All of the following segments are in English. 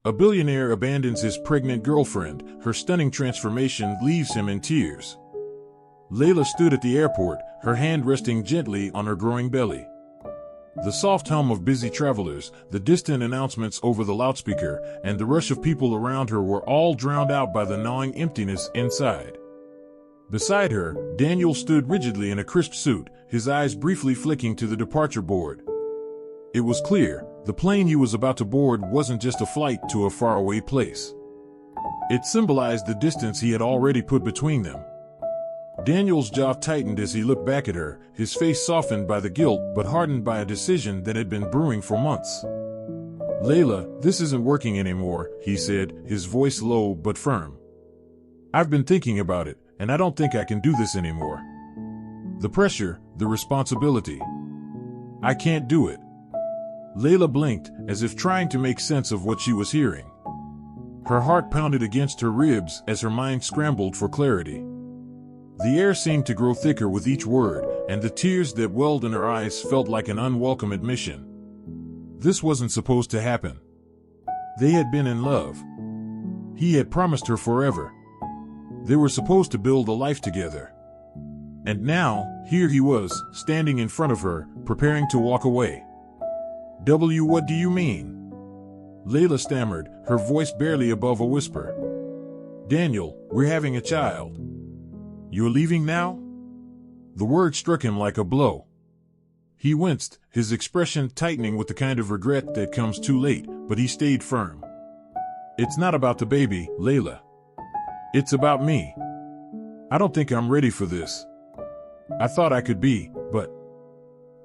A billionaire abandons his pregnant girlfriend. Her stunning transformation leaves him in tears. Layla stood at the airport, her hand resting gently on her growing belly. The soft hum of busy travelers, the distant announcements over the loudspeaker, and the rush of people around her were all drowned out by the gnawing emptiness inside. Beside her, Daniel stood rigidly in a crisp suit, his eyes briefly flicking to the departure board. It was clear, the plane he was about to board wasn't just a flight to a faraway place. It symbolized the distance he had already put between them. Daniel's jaw tightened as he looked back at her, his face softened by the guilt but hardened by a decision that had been brewing for months. "Layla, this isn't working anymore," he said, his voice low but firm. "I've been thinking about it, and I don't think I can do this anymore. The pressure, the responsibility. I can't do it." Layla blinked, as if trying to make sense of what she was hearing. Her heart pounded against her ribs as her mind scrambled for clarity. The air seemed to grow thicker with each word, and the tears that welled in her eyes felt like an unwelcome admission. This wasn't supposed to happen. They had been in love. He had promised her forever. They were supposed to build a life together. And now, here he was, standing in front of her, preparing to walk away. What do you mean?" Layla stammered, her voice barely above a whisper. "Daniel, we're having a child." "You're leaving now?" The word struck him like a blow. He winced, his expression tightening with the kind of regret that comes too late, but he stayed firm. "It's not about the baby, Layla. It's about me. I don't think I'm ready for this. I thought I could be, but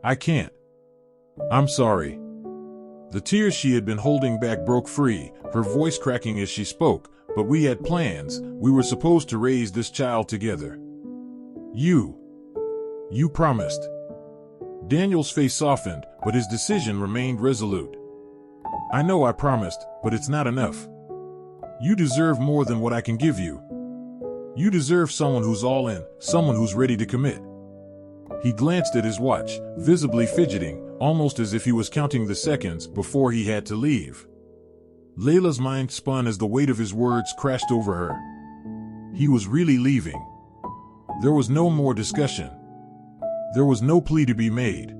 I can't. I'm sorry." The tears she had been holding back broke free, her voice cracking as she spoke. "But we had plans. We were supposed to raise this child together. You promised." Daniel's face softened, but his decision remained resolute. "I know I promised, but it's not enough. You deserve more than what I can give you. You deserve someone who's all in, someone who's ready to commit." He glanced at his watch, visibly fidgeting, almost as if he was counting the seconds before he had to leave. Layla's mind spun as the weight of his words crashed over her. He was really leaving. There was no more discussion. There was no plea to be made.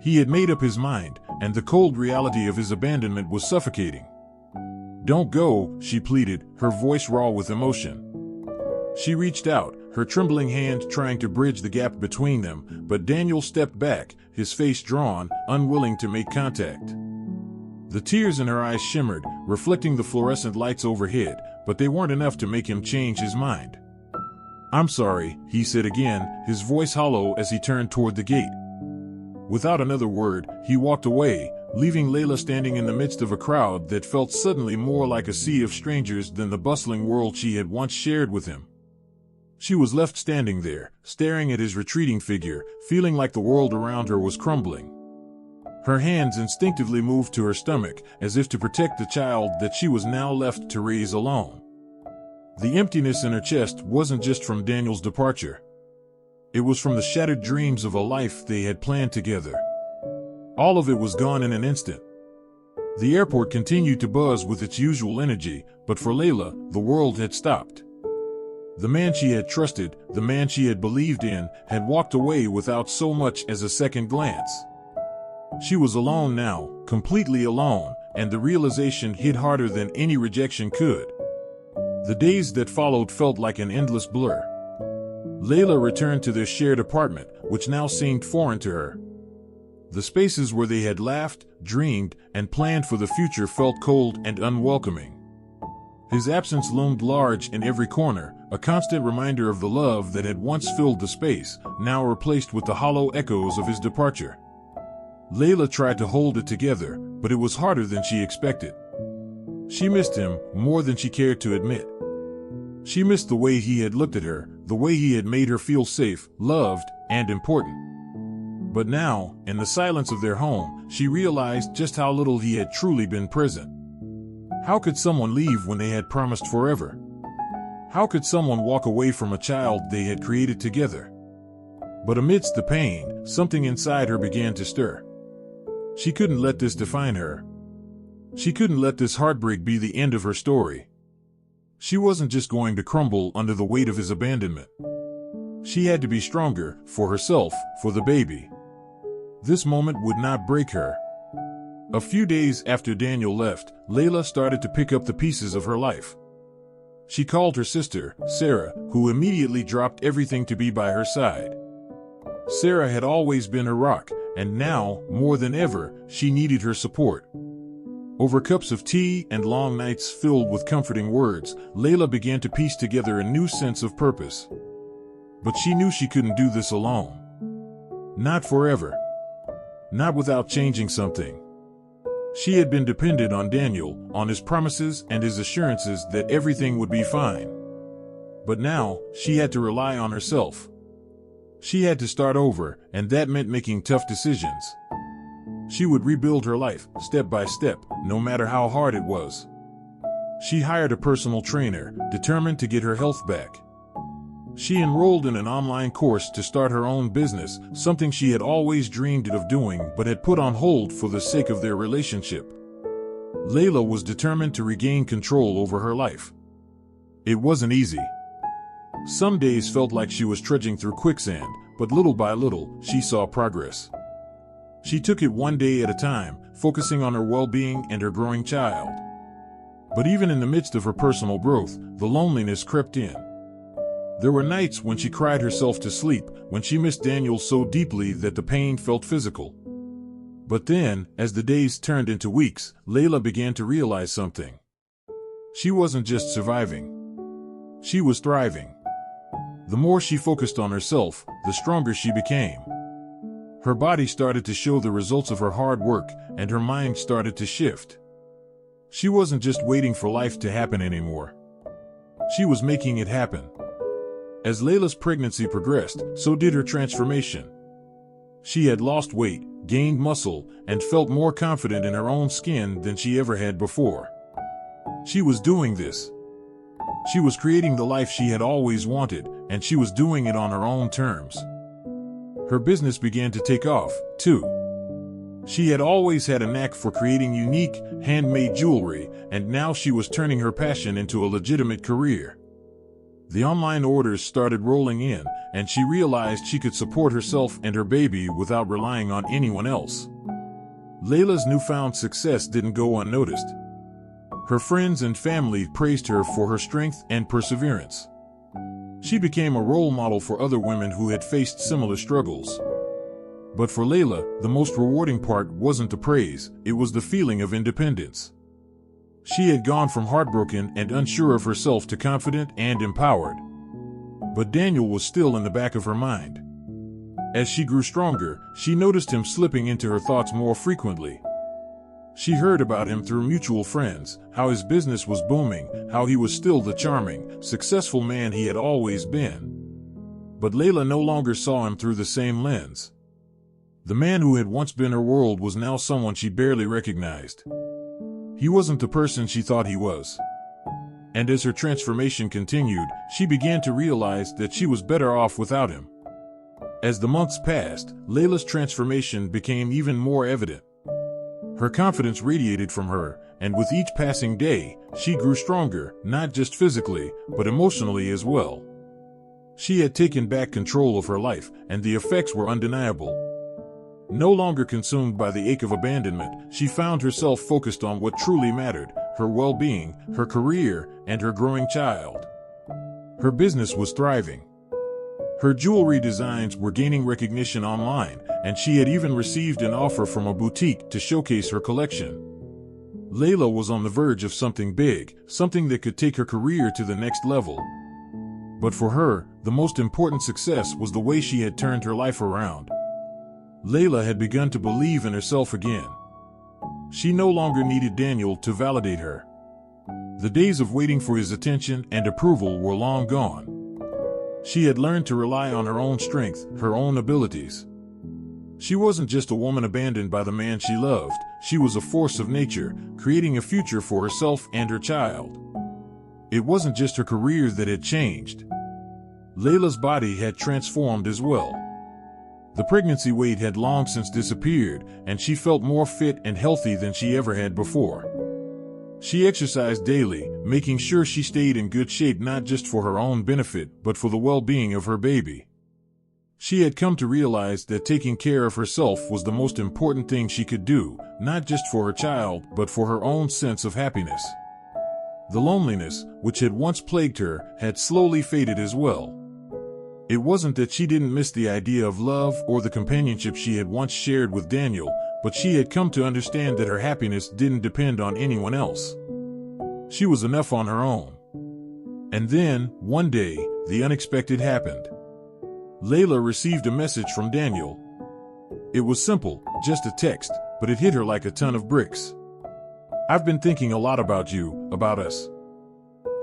He had made up his mind, and the cold reality of his abandonment was suffocating. "Don't go," she pleaded, her voice raw with emotion. She reached out, her trembling hand trying to bridge the gap between them, but Daniel stepped back, his face drawn, unwilling to make contact. The tears in her eyes shimmered, reflecting the fluorescent lights overhead, but they weren't enough to make him change his mind. "I'm sorry," he said again, his voice hollow as he turned toward the gate. Without another word, he walked away, leaving Layla standing in the midst of a crowd that felt suddenly more like a sea of strangers than the bustling world she had once shared with him. She was left standing there, staring at his retreating figure, feeling like the world around her was crumbling. Her hands instinctively moved to her stomach, as if to protect the child that she was now left to raise alone. The emptiness in her chest wasn't just from Daniel's departure. It was from the shattered dreams of a life they had planned together. All of it was gone in an instant. The airport continued to buzz with its usual energy, but for Layla, the world had stopped. The man she had trusted, the man she had believed in, had walked away without so much as a second glance. She was alone now, completely alone, and the realization hit harder than any rejection could. The days that followed felt like an endless blur. Layla returned to their shared apartment, which now seemed foreign to her. The spaces where they had laughed, dreamed, and planned for the future felt cold and unwelcoming. His absence loomed large in every corner, a constant reminder of the love that had once filled the space, now replaced with the hollow echoes of his departure. Layla tried to hold it together, but it was harder than she expected. She missed him more than she cared to admit. She missed the way he had looked at her, the way he had made her feel safe, loved, and important. But now, in the silence of their home, she realized just how little he had truly been present. How could someone leave when they had promised forever? How could someone walk away from a child they had created together? But amidst the pain, something inside her began to stir. She couldn't let this define her. She couldn't let this heartbreak be the end of her story. She wasn't just going to crumble under the weight of his abandonment. She had to be stronger, for herself, for the baby. This moment would not break her. A few days after Daniel left, Layla started to pick up the pieces of her life. She called her sister, Sarah, who immediately dropped everything to be by her side. Sarah had always been her rock, and now, more than ever, she needed her support. Over cups of tea and long nights filled with comforting words, Layla began to piece together a new sense of purpose. But she knew she couldn't do this alone. Not forever. Not without changing something. She had been dependent on Daniel, on his promises and his assurances that everything would be fine. But now, she had to rely on herself. She had to start over, and that meant making tough decisions. She would rebuild her life, step by step, no matter how hard it was. She hired a personal trainer, determined to get her health back. She enrolled in an online course to start her own business, something she had always dreamed of doing but had put on hold for the sake of their relationship. Layla was determined to regain control over her life. It wasn't easy. Some days felt like she was trudging through quicksand, but little by little, she saw progress. She took it one day at a time, focusing on her well-being and her growing child. But even in the midst of her personal growth, the loneliness crept in. There were nights when she cried herself to sleep, when she missed Daniel so deeply that the pain felt physical. But then, as the days turned into weeks, Layla began to realize something. She wasn't just surviving. She was thriving. The more she focused on herself, the stronger she became. Her body started to show the results of her hard work, and her mind started to shift. She wasn't just waiting for life to happen anymore. She was making it happen. As Layla's pregnancy progressed, so did her transformation. She had lost weight, gained muscle, and felt more confident in her own skin than she ever had before. She was doing this. She was creating the life she had always wanted, and she was doing it on her own terms. Her business began to take off, too. She had always had a knack for creating unique, handmade jewelry, and now she was turning her passion into a legitimate career. The online orders started rolling in, and she realized she could support herself and her baby without relying on anyone else. Layla's newfound success didn't go unnoticed. Her friends and family praised her for her strength and perseverance. She became a role model for other women who had faced similar struggles. But for Layla, the most rewarding part wasn't the praise, it was the feeling of independence. She had gone from heartbroken and unsure of herself to confident and empowered. But Daniel was still in the back of her mind. As she grew stronger, she noticed him slipping into her thoughts more frequently. She heard about him through mutual friends, how his business was booming, how he was still the charming, successful man he had always been. But Layla no longer saw him through the same lens. The man who had once been her world was now someone she barely recognized. He wasn't the person she thought he was. And as her transformation continued, she began to realize that she was better off without him. As the months passed, Layla's transformation became even more evident. Her confidence radiated from her, and with each passing day, she grew stronger, not just physically, but emotionally as well. She had taken back control of her life, and the effects were undeniable. No longer consumed by the ache of abandonment, she found herself focused on what truly mattered, her well-being, her career, and her growing child. Her business was thriving. Her jewelry designs were gaining recognition online, and she had even received an offer from a boutique to showcase her collection. Layla was on the verge of something big, something that could take her career to the next level. But for her, the most important success was the way she had turned her life around. Layla had begun to believe in herself again. She no longer needed Daniel to validate her. The days of waiting for his attention and approval were long gone. She had learned to rely on her own strength, her own abilities. She wasn't just a woman abandoned by the man she loved, she was a force of nature, creating a future for herself and her child. It wasn't just her career that had changed. Layla's body had transformed as well. The pregnancy weight had long since disappeared, and she felt more fit and healthy than she ever had before. She exercised daily, making sure she stayed in good shape not just for her own benefit but for the well-being of her baby. She had come to realize that taking care of herself was the most important thing she could do, not just for her child but for her own sense of happiness. The loneliness, which had once plagued her, had slowly faded as well. It wasn't that she didn't miss the idea of love or the companionship she had once shared with Daniel, but she had come to understand that her happiness didn't depend on anyone else. She was enough on her own. And then, one day, the unexpected happened. Layla received a message from Daniel. It was simple, just a text, but it hit her like a ton of bricks. "I've been thinking a lot about you, about us.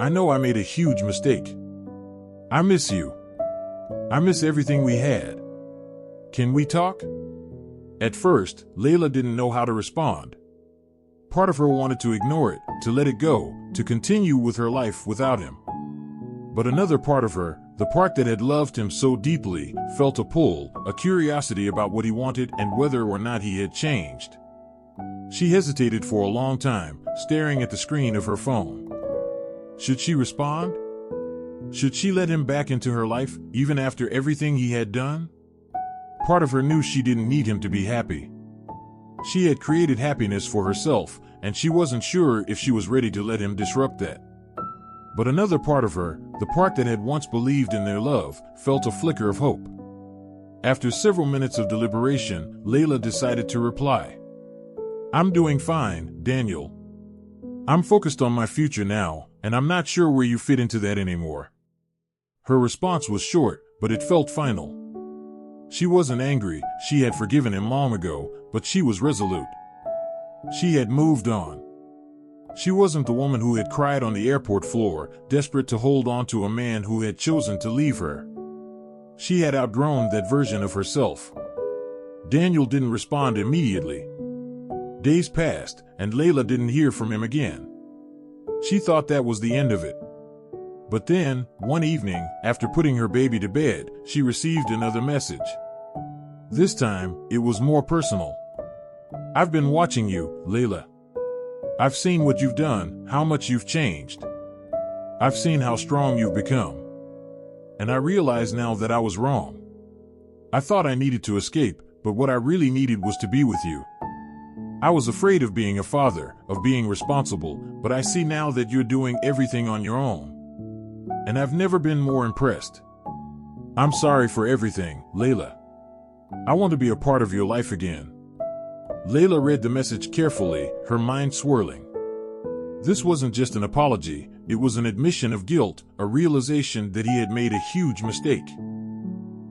I know I made a huge mistake. I miss you. I miss everything we had. Can we talk?" At first, Layla didn't know how to respond. Part of her wanted to ignore it, to let it go, to continue with her life without him. But another part of her, the part that had loved him so deeply, felt a pull, a curiosity about what he wanted and whether or not he had changed. She hesitated for a long time, staring at the screen of her phone. Should she respond? Should she let him back into her life, even after everything he had done? Part of her knew she didn't need him to be happy. She had created happiness for herself, and she wasn't sure if she was ready to let him disrupt that. But another part of her, the part that had once believed in their love, felt a flicker of hope. After several minutes of deliberation, Layla decided to reply. "I'm doing fine, Daniel. I'm focused on my future now, and I'm not sure where you fit into that anymore." Her response was short, but it felt final. She wasn't angry, she had forgiven him long ago, but she was resolute. She had moved on. She wasn't the woman who had cried on the airport floor, desperate to hold on to a man who had chosen to leave her. She had outgrown that version of herself. Daniel didn't respond immediately. Days passed, and Layla didn't hear from him again. She thought that was the end of it. But then, one evening, after putting her baby to bed, she received another message. This time, it was more personal. "I've been watching you, Layla. I've seen what you've done, how much you've changed. I've seen how strong you've become. And I realize now that I was wrong. I thought I needed to escape, but what I really needed was to be with you. I was afraid of being a father, of being responsible, but I see now that you're doing everything on your own. And I've never been more impressed. I'm sorry for everything, Layla. I want to be a part of your life again." Layla read the message carefully, her mind swirling. This wasn't just an apology, it was an admission of guilt, a realization that he had made a huge mistake.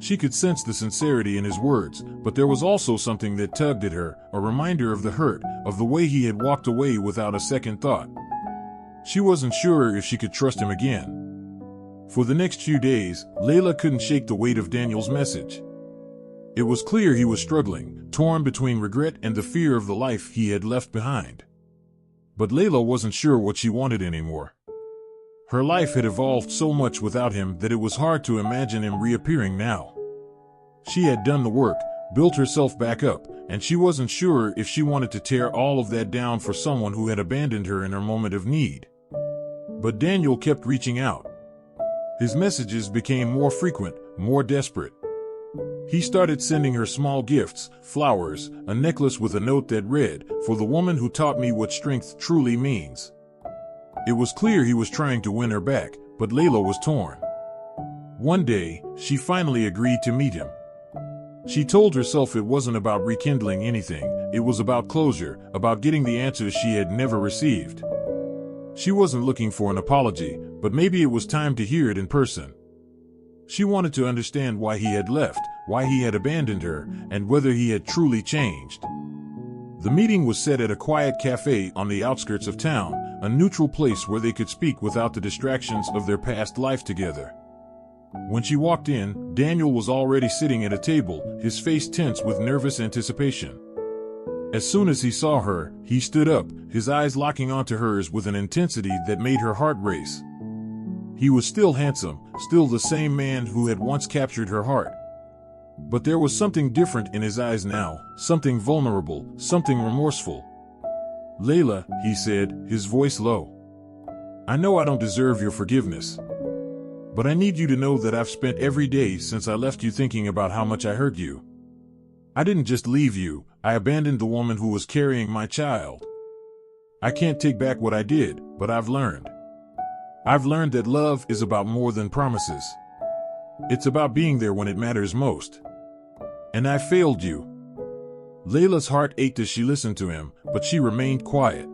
She could sense the sincerity in his words, but there was also something that tugged at her, a reminder of the hurt, of the way he had walked away without a second thought. She wasn't sure if she could trust him again. For the next few days, Layla couldn't shake the weight of Daniel's message. It was clear he was struggling, torn between regret and the fear of the life he had left behind. But Layla wasn't sure what she wanted anymore. Her life had evolved so much without him that it was hard to imagine him reappearing now. She had done the work, built herself back up, and she wasn't sure if she wanted to tear all of that down for someone who had abandoned her in her moment of need. But Daniel kept reaching out. His messages became more frequent, more desperate. He started sending her small gifts, flowers, a necklace with a note that read, "For the woman who taught me what strength truly means." It was clear he was trying to win her back, but Layla was torn. One day, she finally agreed to meet him. She told herself it wasn't about rekindling anything, it was about closure, about getting the answers she had never received. She wasn't looking for an apology, but maybe it was time to hear it in person. She wanted to understand why he had left, why he had abandoned her, and whether he had truly changed. The meeting was set at a quiet cafe on the outskirts of town, a neutral place where they could speak without the distractions of their past life together. When she walked in, Daniel was already sitting at a table, his face tense with nervous anticipation. As soon as he saw her, he stood up, his eyes locking onto hers with an intensity that made her heart race. He was still handsome, still the same man who had once captured her heart. But there was something different in his eyes now, something vulnerable, something remorseful. "Layla," he said, his voice low. "I know I don't deserve your forgiveness. But I need you to know that I've spent every day since I left you thinking about how much I hurt you. I didn't just leave you, I abandoned the woman who was carrying my child. I can't take back what I did, but I've learned. I've learned that love is about more than promises. It's about being there when it matters most. And I failed you." Layla's heart ached as she listened to him, but she remained quiet.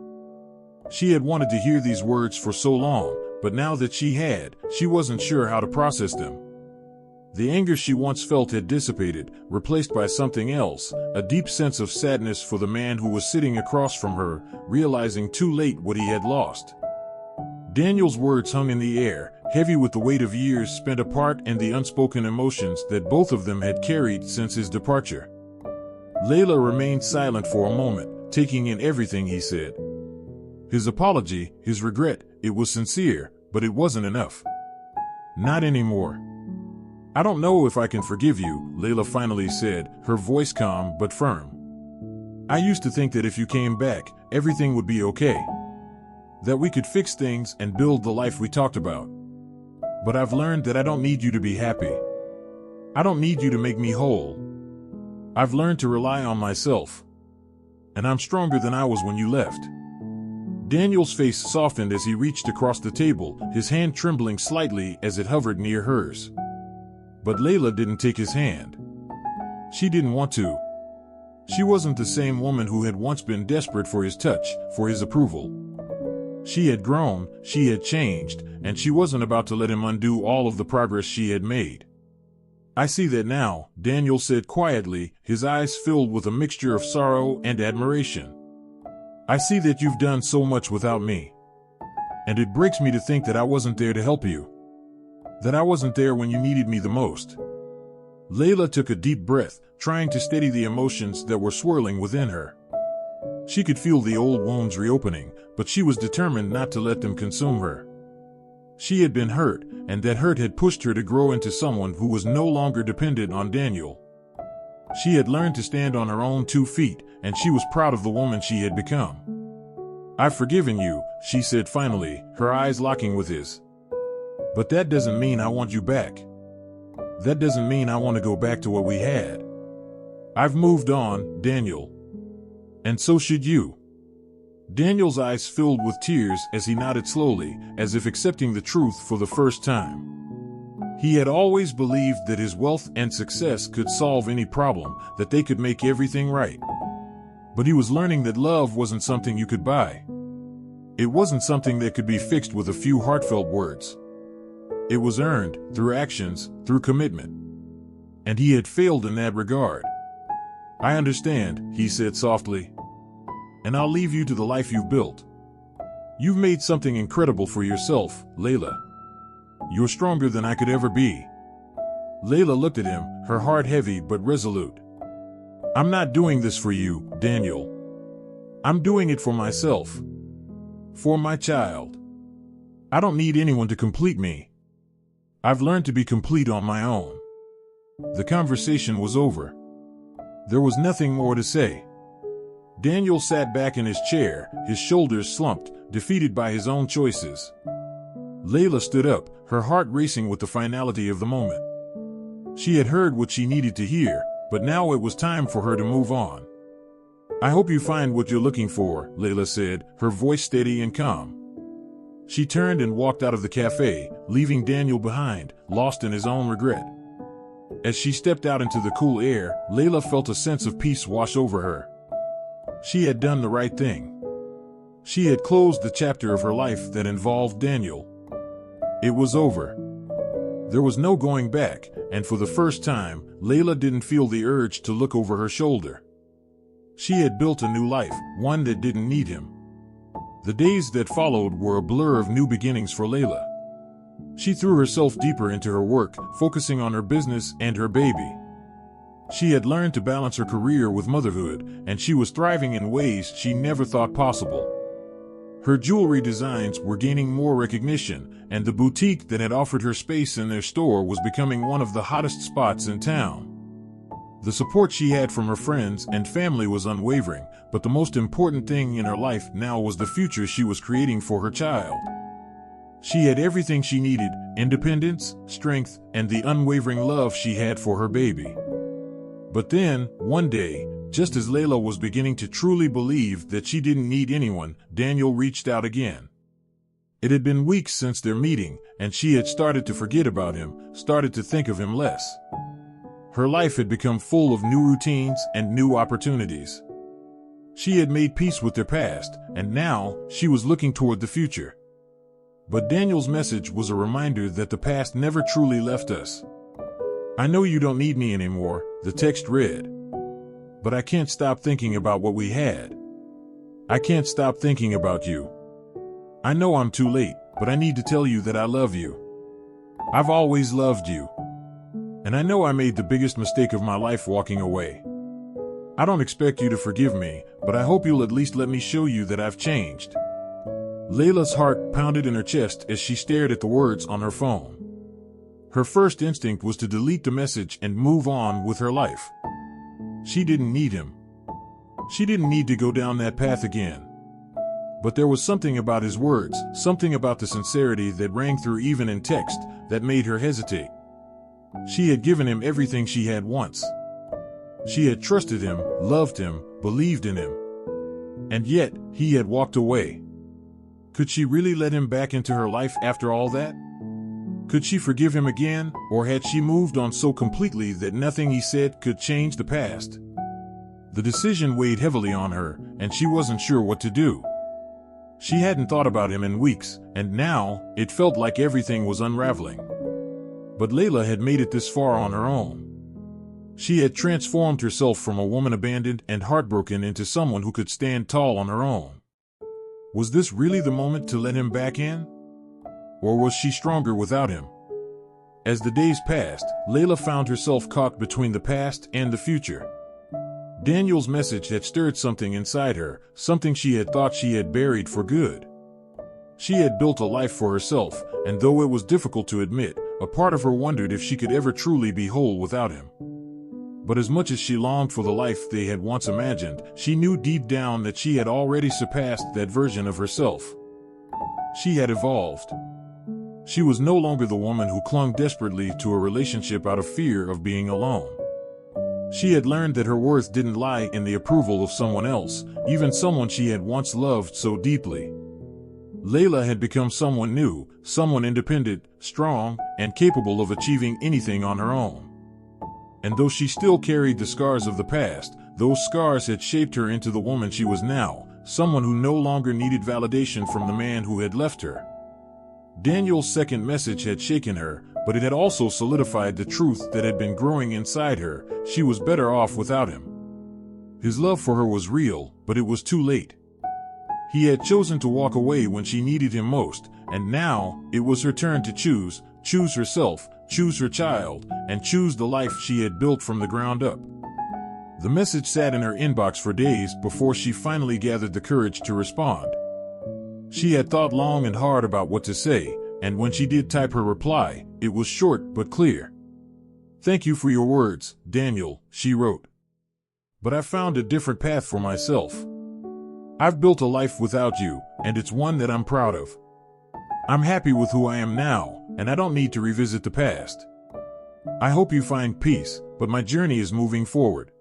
She had wanted to hear these words for so long, but now that she wasn't sure how to process them. The anger she once felt had dissipated, replaced by something else, a deep sense of sadness for the man who was sitting across from her, realizing too late what he had lost. Daniel's words hung in the air, heavy with the weight of years spent apart and the unspoken emotions that both of them had carried since his departure. Layla remained silent for a moment, taking in everything he said. His apology, his regret, it was sincere, but it wasn't enough. "Not anymore. I don't know if I can forgive you," Layla finally said, her voice calm but firm. "I used to think that if you came back, everything would be okay. That we could fix things and build the life we talked about. But I've learned that I don't need you to be happy. I don't need you to make me whole. I've learned to rely on myself. And I'm stronger than I was when you left." Daniel's face softened as he reached across the table, his hand trembling slightly as it hovered near hers. But Layla didn't take his hand. She didn't want to. She wasn't the same woman who had once been desperate for his touch, for his approval. She had grown, she had changed, and she wasn't about to let him undo all of the progress she had made. "I see that now," Daniel said quietly, his eyes filled with a mixture of sorrow and admiration. "I see that you've done so much without me. And it breaks me to think that I wasn't there to help you. That I wasn't there when you needed me the most." Layla took a deep breath, trying to steady the emotions that were swirling within her. She could feel the old wounds reopening, but she was determined not to let them consume her. She had been hurt, and that hurt had pushed her to grow into someone who was no longer dependent on Daniel. She had learned to stand on her own 2 feet, and she was proud of the woman she had become. "I've forgiven you," she said finally, her eyes locking with his. "But that doesn't mean I want you back. That doesn't mean I want to go back to what we had. I've moved on, Daniel. And so should you." Daniel's eyes filled with tears as he nodded slowly, as if accepting the truth for the first time. He had always believed that his wealth and success could solve any problem, that they could make everything right. But he was learning that love wasn't something you could buy. It wasn't something that could be fixed with a few heartfelt words. It was earned, through actions, through commitment. And he had failed in that regard. "I understand," he said softly. "And I'll leave you to the life you've built. You've made something incredible for yourself, Layla. You're stronger than I could ever be." Layla looked at him, her heart heavy but resolute. "I'm not doing this for you, Daniel. I'm doing it for myself. For my child. I don't need anyone to complete me. I've learned to be complete on my own." The conversation was over. There was nothing more to say. Daniel sat back in his chair, his shoulders slumped, defeated by his own choices. Layla stood up, her heart racing with the finality of the moment. She had heard what she needed to hear, but now it was time for her to move on. "I hope you find what you're looking for," Layla said, her voice steady and calm. She turned and walked out of the cafe, leaving Daniel behind, lost in his own regret. As she stepped out into the cool air, Layla felt a sense of peace wash over her. She had done the right thing. She had closed the chapter of her life that involved Daniel. It was over. There was no going back, and for the first time, Layla didn't feel the urge to look over her shoulder. She had built a new life, one that didn't need him. The days that followed were a blur of new beginnings for Layla. She threw herself deeper into her work, focusing on her business and her baby. She had learned to balance her career with motherhood, and she was thriving in ways she never thought possible. Her jewelry designs were gaining more recognition, and the boutique that had offered her space in their store was becoming one of the hottest spots in town. The support she had from her friends and family was unwavering, but the most important thing in her life now was the future she was creating for her child. She had everything she needed: independence, strength, and the unwavering love she had for her baby. But then, one day, just as Layla was beginning to truly believe that she didn't need anyone, Daniel reached out again. It had been weeks since their meeting, and she had started to forget about him, started to think of him less. Her life had become full of new routines and new opportunities. She had made peace with their past, and now she was looking toward the future. But Daniel's message was a reminder that the past never truly left us. "I know you don't need me anymore," the text read. "But I can't stop thinking about what we had. I can't stop thinking about you. I know I'm too late, but I need to tell you that I love you. I've always loved you. And I know I made the biggest mistake of my life walking away. I don't expect you to forgive me, but I hope you'll at least let me show you that I've changed." Layla's heart pounded in her chest as she stared at the words on her phone. Her first instinct was to delete the message and move on with her life. She didn't need him. She didn't need to go down that path again. But there was something about his words, something about the sincerity that rang through even in text, that made her hesitate. She had given him everything she had once. She had trusted him, loved him, believed in him. And yet, he had walked away. Could she really let him back into her life after all that? Could she forgive him again, or had she moved on so completely that nothing he said could change the past? The decision weighed heavily on her, and she wasn't sure what to do. She hadn't thought about him in weeks, and now, it felt like everything was unraveling. But Layla had made it this far on her own. She had transformed herself from a woman abandoned and heartbroken into someone who could stand tall on her own. Was this really the moment to let him back in? Or was she stronger without him? As the days passed, Layla found herself caught between the past and the future. Daniel's message had stirred something inside her, something she had thought she had buried for good. She had built a life for herself, and though it was difficult to admit, a part of her wondered if she could ever truly be whole without him. But as much as she longed for the life they had once imagined, she knew deep down that she had already surpassed that version of herself. She had evolved. She was no longer the woman who clung desperately to a relationship out of fear of being alone. She had learned that her worth didn't lie in the approval of someone else, even someone she had once loved so deeply. Layla had become someone new, someone independent, strong, and capable of achieving anything on her own. And though she still carried the scars of the past, those scars had shaped her into the woman she was now, someone who no longer needed validation from the man who had left her. Daniel's second message had shaken her, but it had also solidified the truth that had been growing inside her: she was better off without him. His love for her was real, but it was too late. He had chosen to walk away when she needed him most, and now it was her turn to choose herself, choose her child, and choose the life she had built from the ground up. The message sat in her inbox for days before she finally gathered the courage to respond. She had thought long and hard about what to say, and when she did type her reply, it was short but clear. "Thank you for your words, Daniel," she wrote. "But I found a different path for myself. I've built a life without you, and it's one that I'm proud of. I'm happy with who I am now, and I don't need to revisit the past. I hope you find peace, but my journey is moving forward."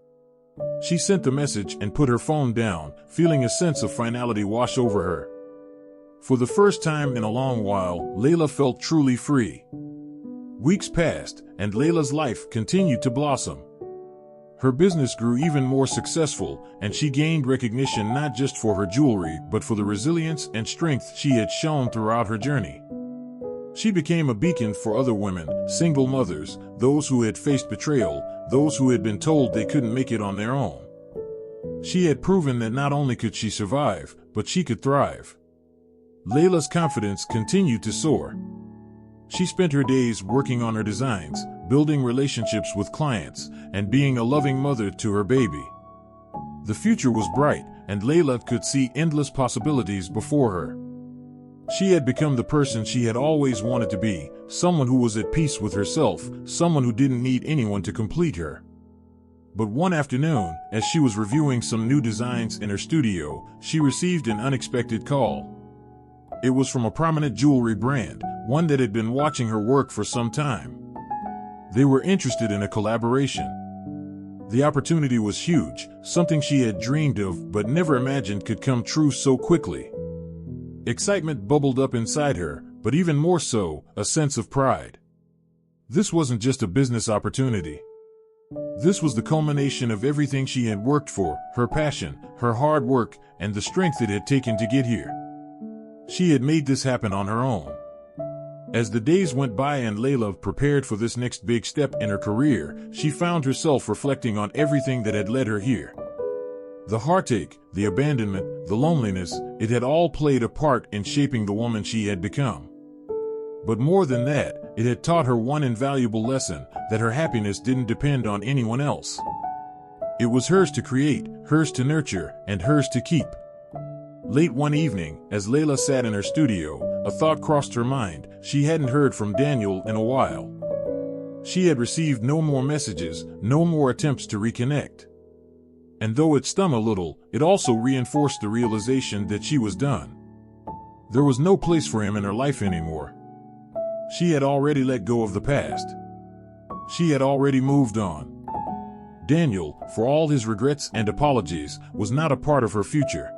She sent the message and put her phone down, feeling a sense of finality wash over her. For the first time in a long while, Layla felt truly free. Weeks passed, and Layla's life continued to blossom. Her business grew even more successful, and she gained recognition not just for her jewelry, but for the resilience and strength she had shown throughout her journey. She became a beacon for other women, single mothers, those who had faced betrayal, those who had been told they couldn't make it on their own. She had proven that not only could she survive, but she could thrive. Layla's confidence continued to soar. She spent her days working on her designs, building relationships with clients, and being a loving mother to her baby. The future was bright, and Layla could see endless possibilities before her. She had become the person she had always wanted to be, someone who was at peace with herself, someone who didn't need anyone to complete her. But one afternoon, as she was reviewing some new designs in her studio, she received an unexpected call. It was from a prominent jewelry brand, one that had been watching her work for some time. They were interested in a collaboration. The opportunity was huge, something she had dreamed of but never imagined could come true so quickly. Excitement bubbled up inside her, but even more so, a sense of pride. This wasn't just a business opportunity. This was the culmination of everything she had worked for, her passion, her hard work, and the strength it had taken to get here. She had made this happen on her own. As the days went by and Layla prepared for this next big step in her career, she found herself reflecting on everything that had led her here. The heartache, the abandonment, the loneliness, it had all played a part in shaping the woman she had become. But more than that, it had taught her one invaluable lesson, that her happiness didn't depend on anyone else. It was hers to create, hers to nurture, and hers to keep. Late one evening, as Layla sat in her studio, a thought crossed her mind. She hadn't heard from Daniel in a while. She had received no more messages, no more attempts to reconnect. And though it stung a little, it also reinforced the realization that she was done. There was no place for him in her life anymore. She had already let go of the past. She had already moved on. Daniel, for all his regrets and apologies, was not a part of her future.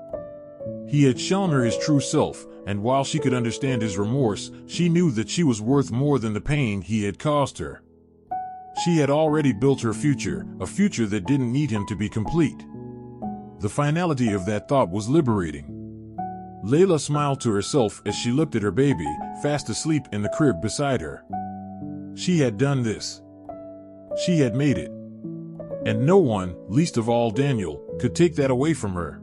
He had shown her his true self, and while she could understand his remorse, she knew that she was worth more than the pain he had caused her. She had already built her future, a future that didn't need him to be complete. The finality of that thought was liberating. Layla smiled to herself as she looked at her baby, fast asleep in the crib beside her. She had done this. She had made it. And no one, least of all Daniel, could take that away from her.